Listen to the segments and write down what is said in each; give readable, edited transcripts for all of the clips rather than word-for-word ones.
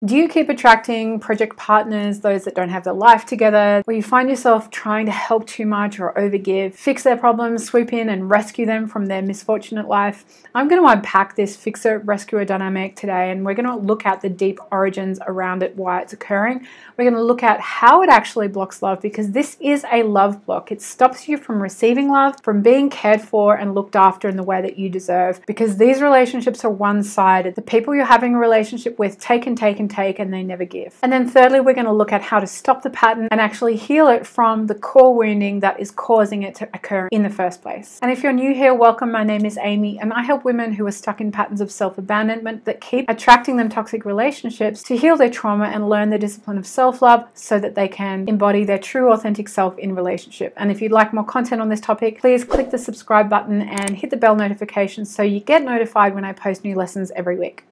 Do you keep attracting project partners, those that don't have their life together, where you find yourself trying to help too much or overgive, fix their problems, swoop in and rescue them from their misfortunate life? I'm going to unpack this fixer-rescuer dynamic today, and we're going to look at the deep origins around it, why it's occurring. We're going to look at how it actually blocks love, because this is a love block. It stops you from receiving love, from being cared for and looked after in the way that you deserve, because these relationships are one-sided. The people you're having a relationship with take and they never give. And then thirdly, we're going to look at how to stop the pattern and actually heal it from the core wounding that is causing it to occur in the first place. And if you're new here, welcome. My name is Amy, and I help women who are stuck in patterns of self-abandonment that keep attracting them toxic relationships to heal their trauma and learn the discipline of self-love so that they can embody their true authentic self in relationship. And if you'd like more content on this topic, please click the subscribe button and hit the bell notification so you get notified when I post new lessons every week.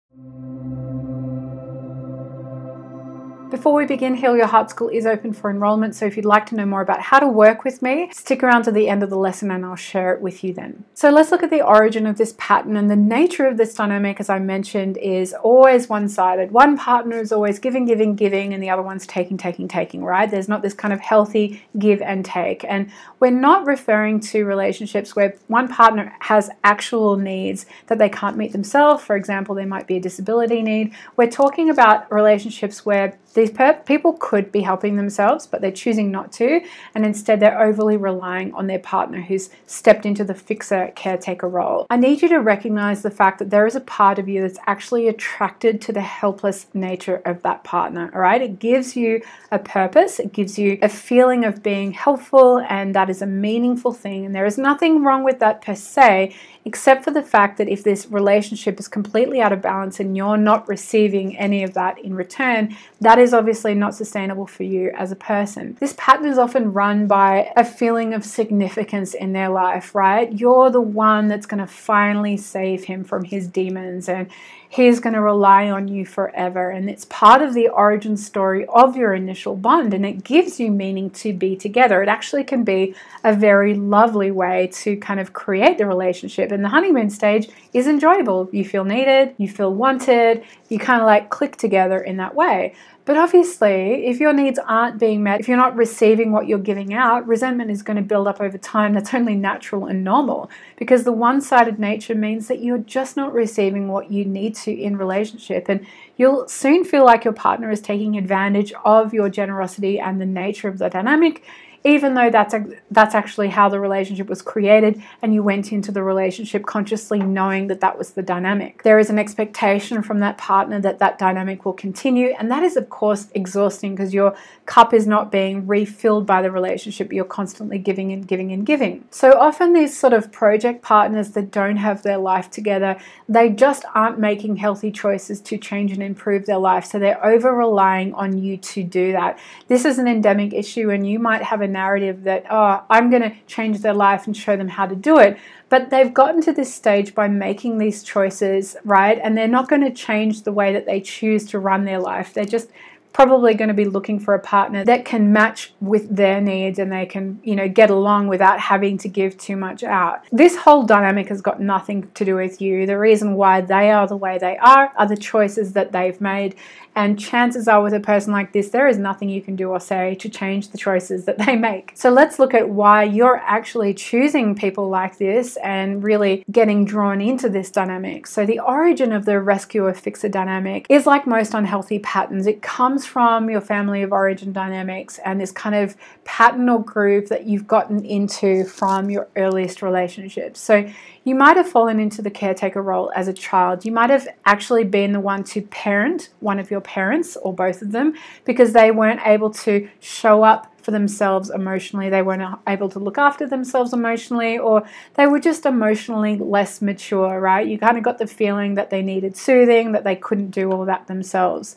Before we begin, Heal Your Heart School is open for enrollment, so if you'd like to know more about how to work with me, stick around to the end of the lesson and I'll share it with you then. So let's look at the origin of this pattern, and the nature of this dynamic, as I mentioned, is always one-sided. One partner is always giving, and the other one's taking, right? There's not this kind of healthy give and take. And we're not referring to relationships where one partner has actual needs that they can't meet themselves. For example, there might be a disability need. We're talking about relationships where these people could be helping themselves, but they're choosing not to, and instead they're overly relying on their partner who's stepped into the fixer caretaker role. I need you to recognize the fact that there is a part of you that's actually attracted to the helpless nature of that partner, all right? It gives you a purpose, it gives you a feeling of being helpful, and that is a meaningful thing, and there is nothing wrong with that per se, except for the fact that if this relationship is completely out of balance and you're not receiving any of that in return, that is obviously not sustainable for you as a person. This pattern is often run by a feeling of significance in their life, right? You're the one that's going to finally save him from his demons, and he's going to rely on you forever. And it's part of the origin story of your initial bond, and it gives you meaning to be together. It actually can be a very lovely way to kind of create the relationship. And the honeymoon stage is enjoyable. You feel needed, you feel wanted, you kind of like click together in that way. But obviously, if your needs aren't being met, if you're not receiving what you're giving out, resentment is going to build up over time. That's only natural and normal, because the one-sided nature means that you're just not receiving what you need to in relationship. And you'll soon feel like your partner is taking advantage of your generosity and the nature of the dynamic, even though that's actually how the relationship was created, and you went into the relationship consciously knowing that that was the dynamic. There is an expectation from that partner that that dynamic will continue, and that is of course exhausting, because your cup is not being refilled by the relationship. You're constantly giving and giving and giving. So often these sort of project partners that don't have their life together, they just aren't making healthy choices to change and improve their life, so they're over relying on you to do that. This is an endemic issue, and you might have a narrative that, oh, I'm going to change their life and show them how to do it. But they've gotten to this stage by making these choices, right? And they're not going to change the way that they choose to run their life. They're just probably going to be looking for a partner that can match with their needs, and they can, get along without having to give too much out. This whole dynamic has got nothing to do with you. The reason why they are the way they are the choices that they've made. And chances are with a person like this, there is nothing you can do or say to change the choices that they make. So let's look at why you're actually choosing people like this and really getting drawn into this dynamic. So the origin of the rescuer-fixer dynamic is like most unhealthy patterns. It comes from your family of origin dynamics and this kind of pattern or groove that you've gotten into from your earliest relationships. So you might have fallen into the caretaker role as a child. You might have actually been the one to parent one of your parents or both of them, because they weren't able to show up for themselves emotionally. They weren't able to look after themselves emotionally, or they were just emotionally less mature, right? You kind of got the feeling that they needed soothing, that they couldn't do all that themselves.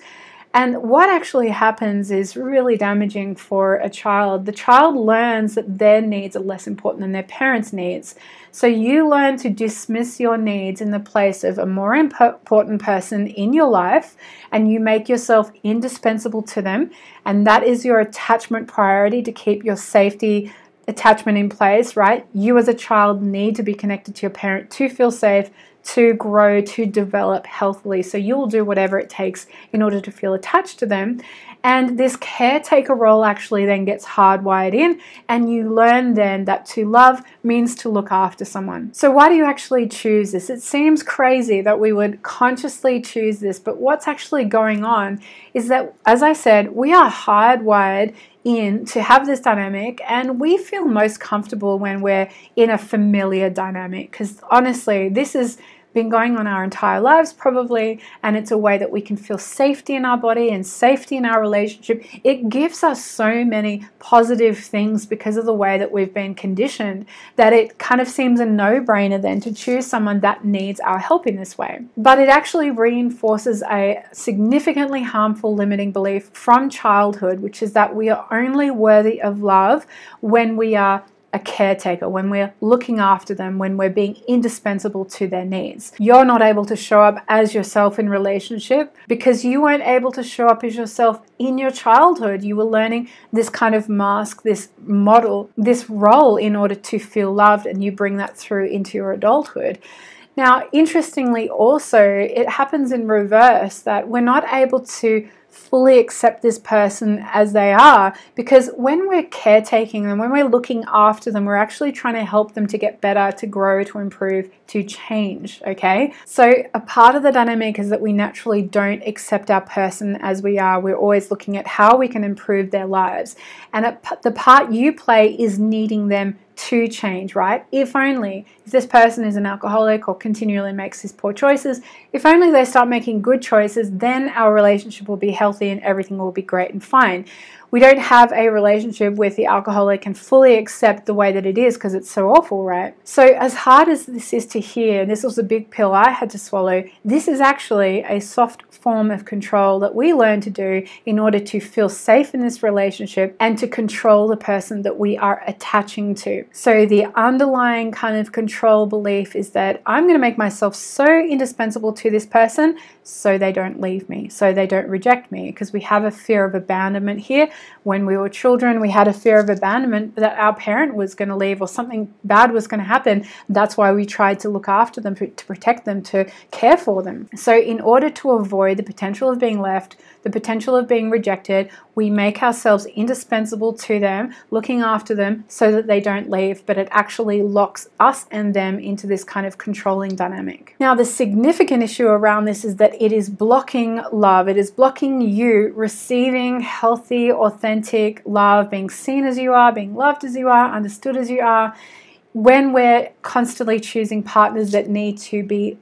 And what actually happens is really damaging for a child. The child learns that their needs are less important than their parents' needs. So you learn to dismiss your needs in the place of a more important person in your life, and you make yourself indispensable to them. And that is your attachment priority to keep your safety attachment in place, right? You as a child need to be connected to your parent to feel safe, to grow, to develop healthily. So you'll do whatever it takes in order to feel attached to them. And this caretaker role actually then gets hardwired in, and you learn then that to love means to look after someone. So why do you actually choose this? It seems crazy that we would consciously choose this, but what's actually going on is that, as I said, we are hardwired in to have this dynamic, and we feel most comfortable when we're in a familiar dynamic, because honestly, this has been going on our entire lives probably, and it's a way that we can feel safety in our body and safety in our relationship. It gives us so many positive things because of the way that we've been conditioned, that it kind of seems a no-brainer then to choose someone that needs our help in this way. But it actually reinforces a significantly harmful limiting belief from childhood, which is that we are only worthy of love when we are a caretaker, when we're looking after them, when we're being indispensable to their needs. You're not able to show up as yourself in relationship because you weren't able to show up as yourself in your childhood. You were learning this kind of mask, this model, this role in order to feel loved, and you bring that through into your adulthood. Now, interestingly also, it happens in reverse, that we're not able to fully accept this person as they are, because when we're caretaking them, when we're looking after them, we're actually trying to help them to get better, to grow, to improve, to change, okay? So a part of the dynamic is that we naturally don't accept our person as we are. We're always looking at how we can improve their lives. And the part you play is needing them to change, right? If this person is an alcoholic or continually makes these poor choices, if only they start making good choices, then our relationship will be healthy and everything will be great and fine. We don't have a relationship with the alcoholic and fully accept the way that it is because it's so awful, right? So as hard as this is to hear, this was a big pill I had to swallow, this is actually a soft form of control that we learn to do in order to feel safe in this relationship and to control the person that we are attaching to. So the underlying kind of control belief is that I'm going to make myself so indispensable to this person so they don't leave me, so they don't reject me, because we have a fear of abandonment here. When we were children, we had a fear of abandonment, that our parent was going to leave or something bad was going to happen. That's why we tried to look after them, to protect them, to care for them. So in order to avoid the potential of being left, the potential of being rejected, we make ourselves indispensable to them, looking after them so that they don't leave, but it actually locks us and them into this kind of controlling dynamic. Now, the significant issue around this is that it is blocking love. It is blocking you receiving healthy, authentic love, being seen as you are, being loved as you are, understood as you are, when we're constantly choosing partners that need to be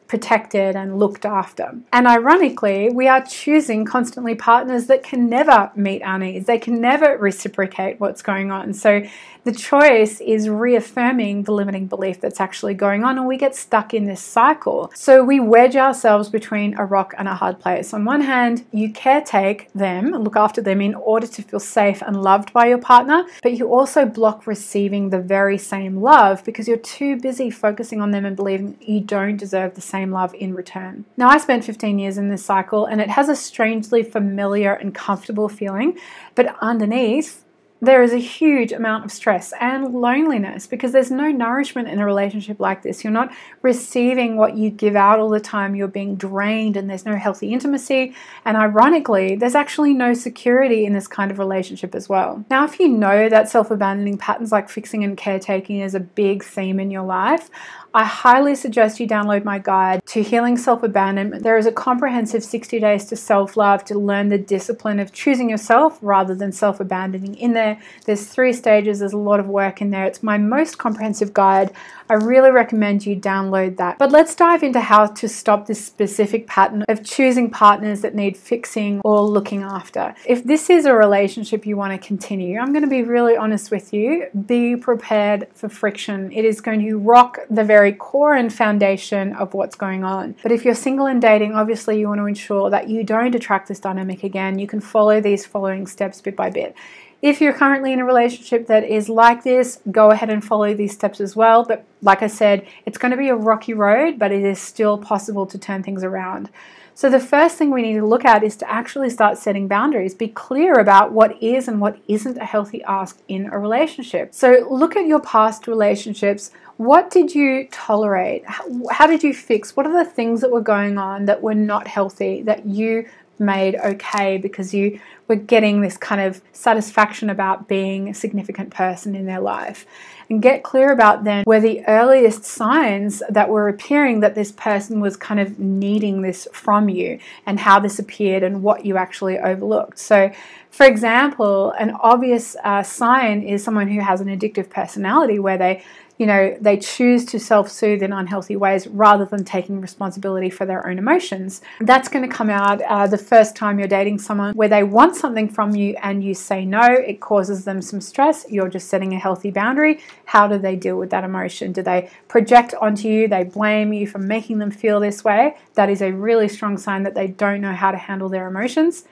protected and looked after. And ironically, we are choosing constantly partners that can never meet our needs. They can never reciprocate what's going on. So the choice is reaffirming the limiting belief that's actually going on, and we get stuck in this cycle. So we wedge ourselves between a rock and a hard place. On one hand, you caretake them, look after them in order to feel safe and loved by your partner, but you also block receiving the very same love because you're too busy focusing on them and believing you don't deserve the same love in return. Now, I spent 15 years in this cycle, and it has a strangely familiar and comfortable feeling, but underneath, there is a huge amount of stress and loneliness because there's no nourishment in a relationship like this. You're not receiving what you give out all the time. You're being drained, and there's no healthy intimacy. And ironically, there's actually no security in this kind of relationship as well. Now, if you know that self-abandoning patterns like fixing and caretaking is a big theme in your life, I highly suggest you download my guide to healing self-abandonment. There is a comprehensive 60 days to self-love to learn the discipline of choosing yourself rather than self-abandoning in there. There's 3 stages. There's a lot of work in there. It's my most comprehensive guide. I really recommend you download that. But let's dive into how to stop this specific pattern of choosing partners that need fixing or looking after. If this is a relationship you want to continue, I'm going to be really honest with you. Be prepared for friction. It is going to rock the very core and foundation of what's going on. But if you're single and dating, obviously you want to ensure that you don't attract this dynamic again. You can follow these following steps bit by bit. If you're currently in a relationship that is like this, go ahead and follow these steps as well. But like I said, it's going to be a rocky road, but it is still possible to turn things around. So the first thing we need to look at is to actually start setting boundaries. Be clear about what is and what isn't a healthy ask in a relationship. So look at your past relationships. What did you tolerate? How did you fix? What are the things that were going on that were not healthy that you made okay because you were getting this kind of satisfaction about being a significant person in their life? And get clear about then where the earliest signs that were appearing that this person was kind of needing this from you, and how this appeared and what you actually overlooked. So for example, an obvious sign is someone who has an addictive personality where they choose to self-soothe in unhealthy ways rather than taking responsibility for their own emotions. That's going to come out the first time you're dating someone where they want something from you and you say no. It causes them some stress. You're just setting a healthy boundary. How do they deal with that emotion? Do they project onto you? They blame you for making them feel this way? That is a really strong sign that they don't know how to handle their emotions.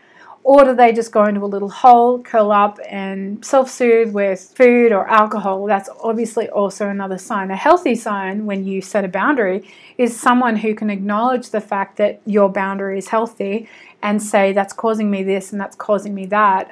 Or do they just go into a little hole, curl up and self-soothe with food or alcohol? That's obviously also another sign. A healthy sign when you set a boundary is someone who can acknowledge the fact that your boundary is healthy and say, that's causing me this and that's causing me that.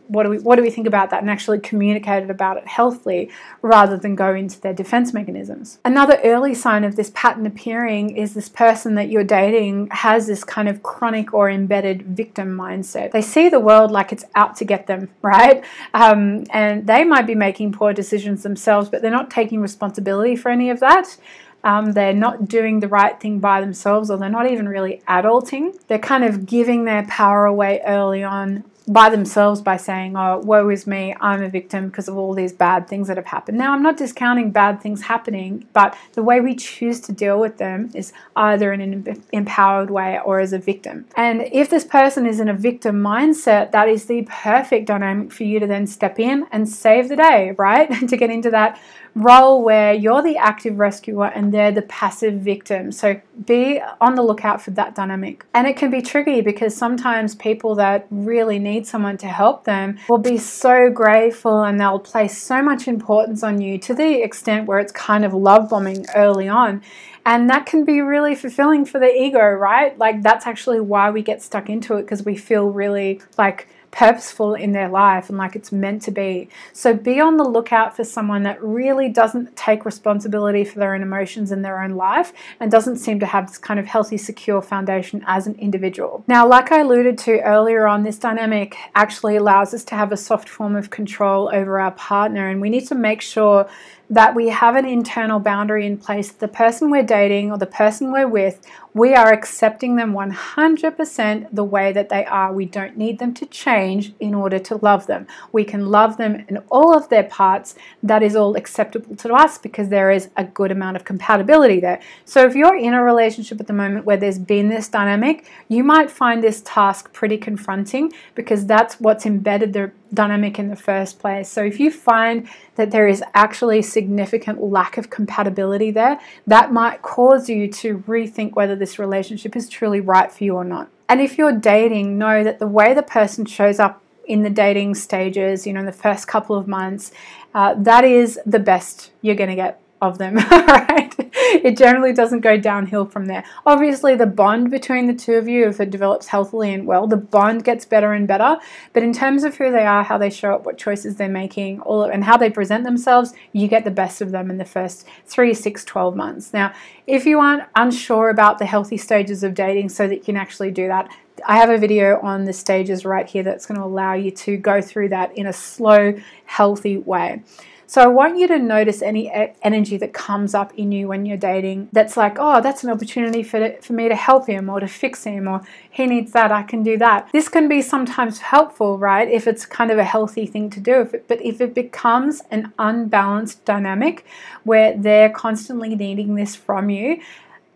What do we think about that, and actually communicate about it healthily rather than go into their defense mechanisms. Another early sign of this pattern appearing is this person that you're dating has this kind of chronic or embedded victim mindset. They see the world like it's out to get them, right? And they might be making poor decisions themselves, but they're not taking responsibility for any of that. They're not doing the right thing by themselves, or they're not even really adulting. They're kind of giving their power away early on by themselves by saying, oh, woe is me, I'm a victim because of all these bad things that have happened. Now, I'm not discounting bad things happening, but the way we choose to deal with them is either in an empowered way or as a victim. And if this person is in a victim mindset, that is the perfect dynamic for you to then step in and save the day, right? To get into that role where you're the active rescuer and they're the passive victim. So be on the lookout for that dynamic. And it can be tricky because sometimes people that really need someone to help them will be so grateful and they'll place so much importance on you to the extent where it's kind of love bombing early on. And that can be really fulfilling for the ego, right? Like that's actually why we get stuck into it, because we feel really like purposeful in their life and like it's meant to be. So be on the lookout for someone that really doesn't take responsibility for their own emotions in their own life and doesn't seem to have this kind of healthy, secure foundation as an individual. Now, like I alluded to earlier on, this dynamic actually allows us to have a soft form of control over our partner, and we need to make sure that we have an internal boundary in place. The person we're dating or the person we're with, we are accepting them 100% the way that they are. We don't need them to change in order to love them. We can love them in all of their parts. That is all acceptable to us because there is a good amount of compatibility there. So if you're in a relationship at the moment where there's been this dynamic, you might find this task pretty confronting because that's what's embedded the dynamic in the first place. So if you find that there is actually significant lack of compatibility there, that might cause you to rethink whether this relationship is truly right for you or not. And if you're dating, know that the way the person shows up in the dating stages, in the first couple of months, that is the best you're going to get of them, right? It generally doesn't go downhill from there. Obviously, the bond between the two of you, if it develops healthily and well, the bond gets better and better. But in terms of who they are, how they show up, what choices they're making, and how they present themselves, you get the best of them in the first 3, 6, 12 months. Now, if you aren't unsure about the healthy stages of dating so that you can actually do that, I have a video on the stages right here that's going to allow you to go through that in a slow, healthy way. So I want you to notice any energy that comes up in you when you're dating that's like, oh, that's an opportunity for me to help him or to fix him, or he needs that, I can do that. This can be sometimes helpful, right, if it's kind of a healthy thing to do. But if it becomes an unbalanced dynamic where they're constantly needing this from you,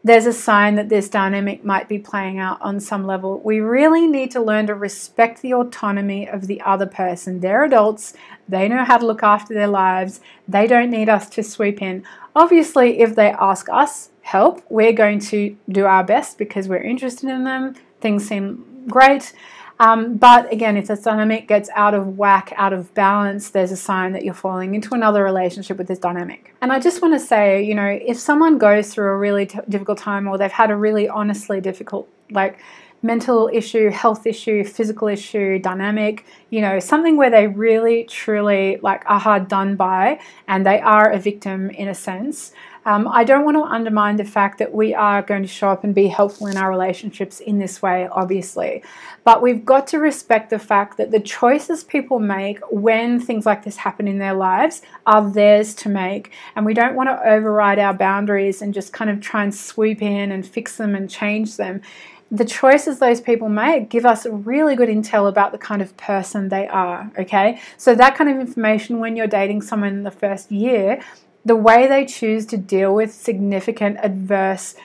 there's a sign that this dynamic might be playing out on some level. We really need to learn to respect the autonomy of the other person. They're adults. They know how to look after their lives. They don't need us to swoop in. Obviously, if they ask us help, we're going to do our best because we're interested in them. Things seem great. But again, if this dynamic gets out of whack, out of balance, there's a sign that you're falling into another relationship with this dynamic. And I just want to say, if someone goes through a really difficult time, or they've had a really honestly difficult like mental issue, health issue, physical issue, dynamic, you know, something where they really truly like are hard done by and they are a victim in a sense. I don't want to undermine the fact that we are going to show up and be helpful in our relationships in this way, obviously. But we've got to respect the fact that the choices people make when things like this happen in their lives are theirs to make. And we don't want to override our boundaries and just kind of try and swoop in and fix them and change them. The choices those people make give us really good intel about the kind of person they are, okay? So that kind of information when you're dating someone in the first year, the way they choose to deal with significant adverse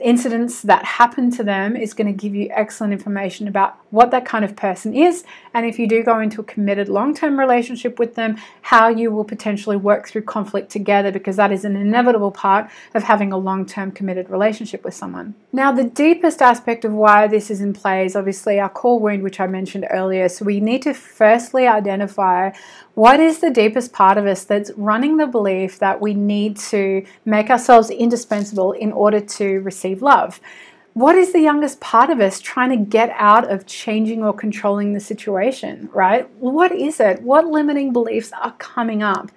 incidents that happen to them is going to give you excellent information about what that kind of person is, and if you do go into a committed long-term relationship with them, how you will potentially work through conflict together, because that is an inevitable part of having a long-term committed relationship with someone. Now, the deepest aspect of why this is in play is obviously our core wound, which I mentioned earlier. So we need to firstly identify what is the deepest part of us that's running the belief that we need to make ourselves indispensable in order to receive love. What is the youngest part of us trying to get out of changing or controlling the situation, right? What is it? What limiting beliefs are coming up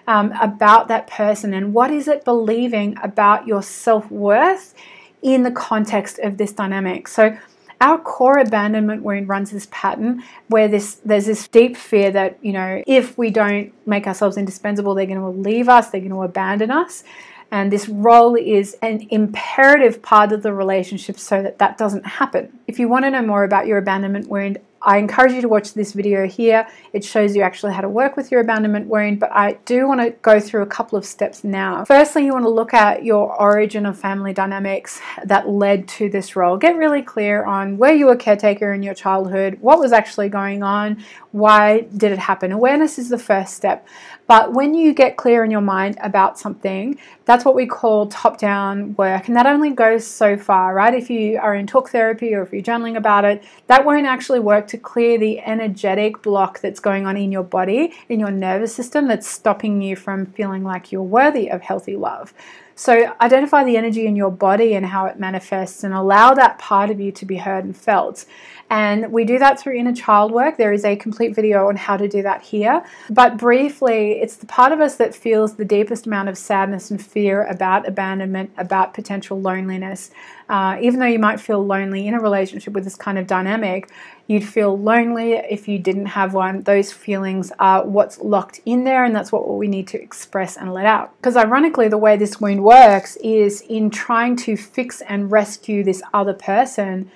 about that person? And what is it believing about your self-worth in the context of this dynamic? So our core abandonment wound runs this pattern where there's this deep fear that, you know, if we don't make ourselves indispensable, they're going to leave us, they're going to abandon us. And this role is an imperative part of the relationship so that that doesn't happen. If you want to know more about your abandonment wound, I encourage you to watch this video here. It shows you actually how to work with your abandonment wound, but I do want to go through a couple of steps now. Firstly, you want to look at your origin of family dynamics that led to this role. Get really clear on where you were caretaker in your childhood, what was actually going on, why did it happen. Awareness is the first step. But when you get clear in your mind about something, that's what we call top-down work. And that only goes so far, right? If you are in talk therapy or if you're journaling about it, that won't actually work to clear the energetic block that's going on in your body, in your nervous system, that's stopping you from feeling like you're worthy of healthy love. So identify the energy in your body and how it manifests and allow that part of you to be heard and felt. And we do that through inner child work. There is a complete video on how to do that here. But briefly, it's the part of us that feels the deepest amount of sadness and fear about abandonment, about potential loneliness. Even though you might feel lonely in a relationship with this kind of dynamic, you'd feel lonely if you didn't have one. Those feelings are what's locked in there, and that's what we need to express and let out. Because ironically, the way this wound works is in trying to fix and rescue this other person.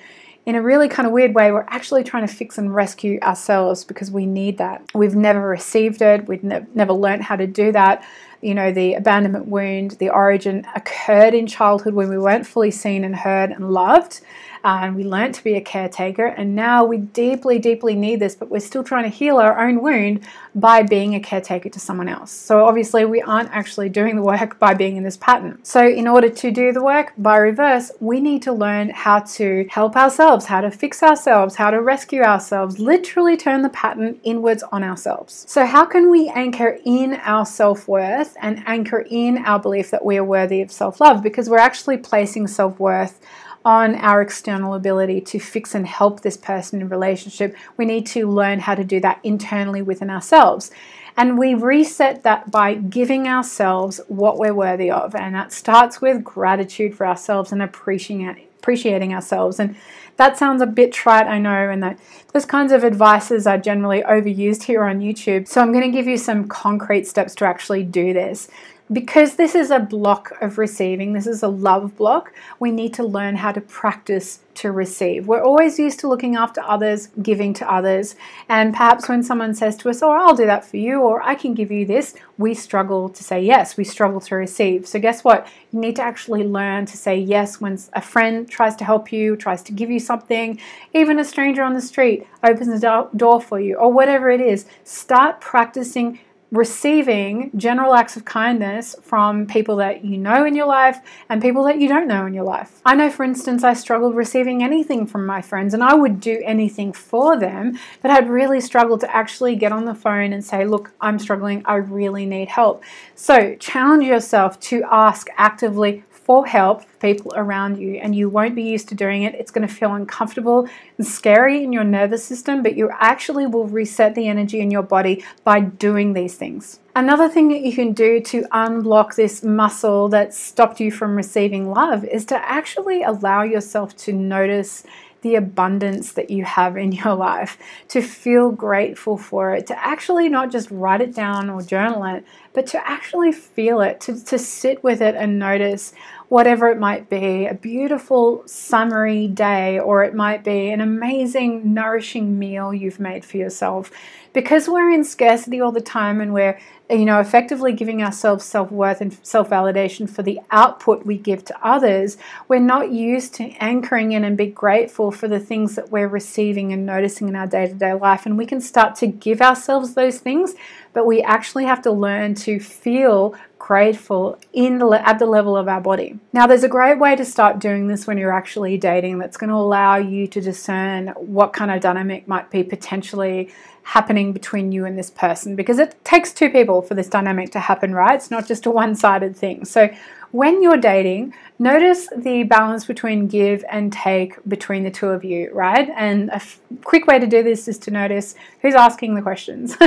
In a really kind of weird way, we're actually trying to fix and rescue ourselves because we need that. We've never received it. We've never learned how to do that. You know, the abandonment wound, the origin occurred in childhood when we weren't fully seen and heard and loved. And we learned to be a caretaker, and now we deeply, deeply need this, but we're still trying to heal our own wound by being a caretaker to someone else. So obviously we aren't actually doing the work by being in this pattern. So in order to do the work by reverse, we need to learn how to help ourselves, how to fix ourselves, how to rescue ourselves, literally turn the pattern inwards on ourselves. So how can we anchor in our self-worth and anchor in our belief that we are worthy of self-love? Because we're actually placing self-worth on our external ability to fix and help this person in relationship. We need to learn how to do that internally within ourselves. And we reset that by giving ourselves what we're worthy of. And that starts with gratitude for ourselves and appreciating ourselves. And that sounds a bit trite, I know, and that those kinds of advices are generally overused here on YouTube. So I'm going to give you some concrete steps to actually do this. Because this is a block of receiving, this is a love block, we need to learn how to practice to receive. We're always used to looking after others, giving to others, and perhaps when someone says to us, oh, I'll do that for you, or I can give you this, we struggle to say yes, we struggle to receive. So guess what? You need to actually learn to say yes when a friend tries to help you, tries to give you something, even a stranger on the street opens the door for you, or whatever it is. Start practicing receiving general acts of kindness from people that you know in your life and people that you don't know in your life. I know, for instance, I struggled receiving anything from my friends, and I would do anything for them, but I'd really struggled to actually get on the phone and say, look, I'm struggling, I really need help. So challenge yourself to ask actively for help for people around you, and you won't be used to doing it. It's going to feel uncomfortable and scary in your nervous system, but you actually will reset the energy in your body by doing these things. Another thing that you can do to unblock this muscle that stopped you from receiving love is to actually allow yourself to notice the abundance that you have in your life, to feel grateful for it, to actually not just write it down or journal it, but to actually feel it, to sit with it and notice whatever it might be, a beautiful summery day, or it might be an amazing, nourishing meal you've made for yourself. Because we're in scarcity all the time and we're, effectively giving ourselves self-worth and self-validation for the output we give to others, we're not used to anchoring in and be grateful for the things that we're receiving and noticing in our day-to-day life. And we can start to give ourselves those things, but we actually have to learn to feel grateful at the level of our body. Now, there's a great way to start doing this when you're actually dating that's going to allow you to discern what kind of dynamic might be potentially happening between you and this person, because it takes two people for this dynamic to happen, right? It's not just a one-sided thing. So when you're dating, notice the balance between give and take between the two of you, right? And a quick way to do this is to notice who's asking the questions.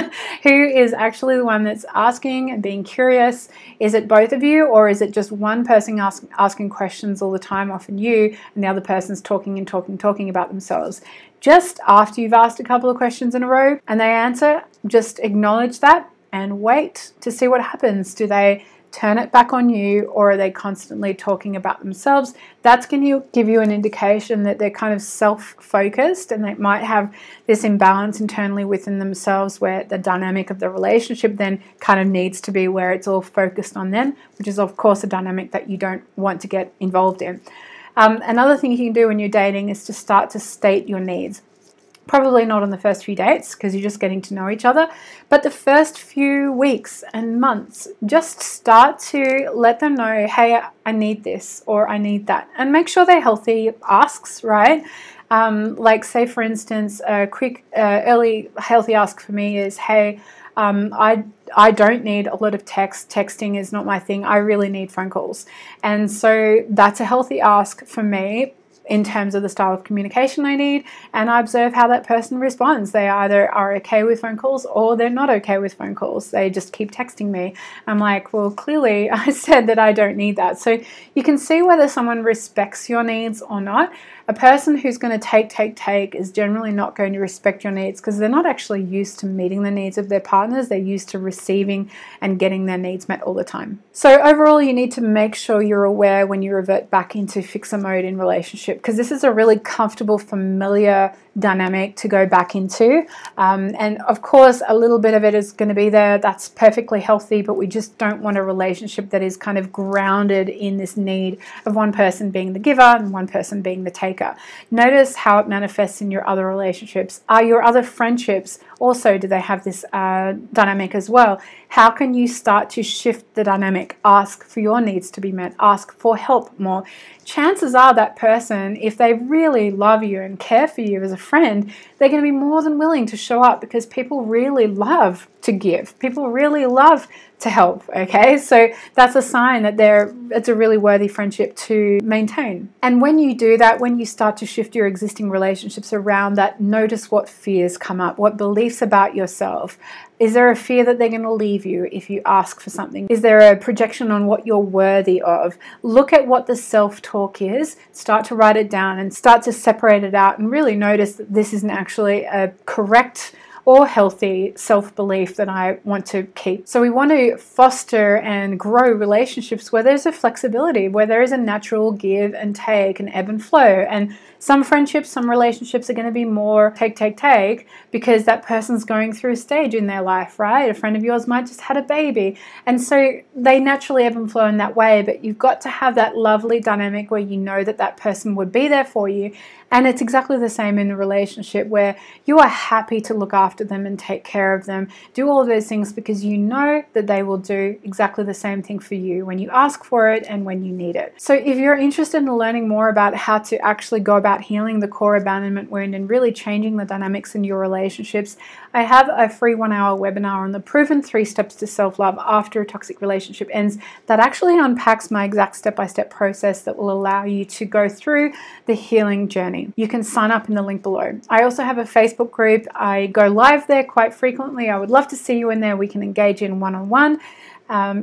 Who is actually the one that's asking and being curious? Is it both of you, or is it just one person asking questions all the time, often you, and the other person's talking about themselves? Just after you've asked a couple of questions in a row and they answer, just acknowledge that and wait to see what happens. Do they turn it back on you, or are they constantly talking about themselves? That's going to give you an indication that they're kind of self-focused and they might have this imbalance internally within themselves where the dynamic of the relationship then kind of needs to be where it's all focused on them, which is of course a dynamic that you don't want to get involved in. Another thing you can do when you're dating is to start to state your needs. Probably not on the first few dates because you're just getting to know each other, but the first few weeks and months, just start to let them know, hey, I need this or I need that, and make sure they're healthy asks, right? Like say for instance, a quick early healthy ask for me is, hey, I don't need a lot of text. Texting is not my thing. I really need phone calls. And so that's a healthy ask for me in terms of the style of communication I need, and I observe how that person responds. They either are okay with phone calls or they're not okay with phone calls. They just keep texting me. I'm like, well, clearly I said that I don't need that. So you can see whether someone respects your needs or not. A person who's going to take is generally not going to respect your needs because they're not actually used to meeting the needs of their partners. They're used to receiving and getting their needs met all the time. So overall, you need to make sure you're aware when you revert back into fixer mode in relationship, because this is a really comfortable, familiar dynamic to go back into. And of course, a little bit of it is going to be there. That's perfectly healthy, but we just don't want a relationship that is kind of grounded in this need of one person being the giver and one person being the taker. Notice how it manifests in your other relationships. Are your other friendships also, do they have this dynamic as well? How can you start to shift the dynamic? Ask for your needs to be met. Ask for help more. Chances are that person, if they really love you and care for you as a friend, they're going to be more than willing to show up, because people really love to give. People really love to help, okay? So that's a sign that it's a really worthy friendship to maintain. And when you do that, when you start to shift your existing relationships around that, notice what fears come up, what beliefs about yourself. Is there a fear that they're going to leave you if you ask for something? Is there a projection on what you're worthy of? Look at what the self-talk is, start to write it down and start to separate it out, and really notice that this isn't actually a correct or healthy self-belief that I want to keep. So we want to foster and grow relationships where there's a flexibility, where there is a natural give and take and ebb and flow. And some friendships, some relationships are going to be more take, because that person's going through a stage in their life, right? A friend of yours might just had a baby. And so they naturally ebb and flow in that way, but you've got to have that lovely dynamic where you know that that person would be there for you. And it's exactly the same in a relationship where you are happy to look after them and take care of them, do all of those things because you know that they will do exactly the same thing for you when you ask for it and when you need it. So if you're interested in learning more about how to actually go about about healing the core abandonment wound and really changing the dynamics in your relationships, I have a free 1-hour webinar on the proven 3 steps to self-love after a toxic relationship ends that actually unpacks my exact step-by-step process that will allow you to go through the healing journey. You can sign up in the link below. I also have a Facebook group. I go live there quite frequently. I would love to see you in there. We can engage in one-on-one.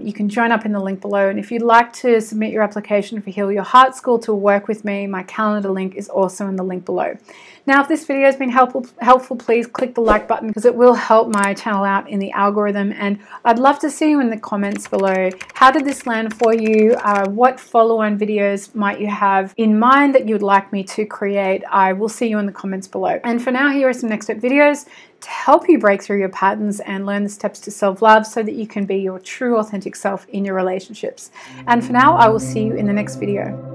You can join up in the link below, and if you'd like to submit your application for Heal Your Heart School to work with me, my calendar link is also in the link below. Now, if this video has been helpful, please click the like button because it will help my channel out in the algorithm, and I'd love to see you in the comments below. How did this land for you? What follow-on videos might you have in mind that you would like me to create? I will see you in the comments below. And for now, here are some next step videos to help you break through your patterns and learn the steps to self-love so that you can be your true authentic self in your relationships. And for now, I will see you in the next video.